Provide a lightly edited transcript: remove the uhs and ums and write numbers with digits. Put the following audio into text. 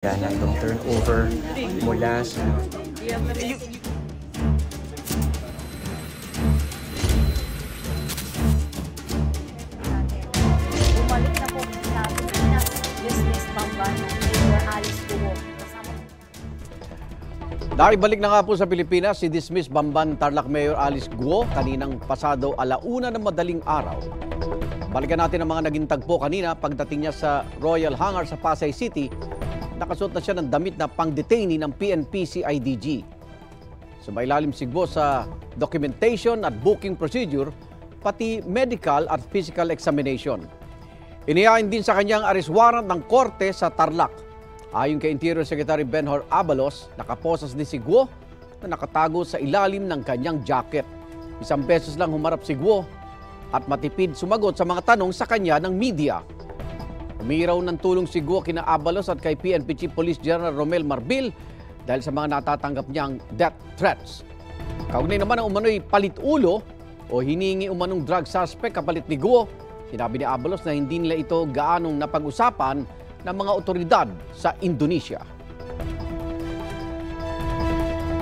Yan ang turnover mula sa Bumalik na po sa Pilipinas Business Bamban ng Mayor Alice Guo. Nakibalik na nga po sa Pilipinas si dismiss Bamban Tarlac Mayor Alice Guo kaninang pasado 1:00 ng madaling araw. Balikan natin ang mga naging tagpo kanina pagdating niya sa Royal Hangar sa Pasay City. Nakasuot na siya ng damit na pang-detainee ng PNP-CIDG. Sumailalim si Guo sa documentation at booking procedure, pati medical at physical examination. Inihain din sa kanyang arrest warrant ng korte sa Tarlac. Ayon kay Interior Secretary Benhur Abalos, nakaposas din si Guo na nakatago sa ilalim ng kanyang jacket. Isang beses lang humarap si Guo at matipid sumagot sa mga tanong sa kanya ng media. Umiraw ng tulong si Guo kina Abalos at kay PNP Chief Police General Romel Marbil dahil sa mga natatanggap niyang death threats. Kaugnay naman ang umano'y palit-ulo o hiningi umanong drug suspect kapalit ni Guo. Sinabi ni Abalos na hindi nila ito gaanong napag-usapan ng mga otoridad sa Indonesia.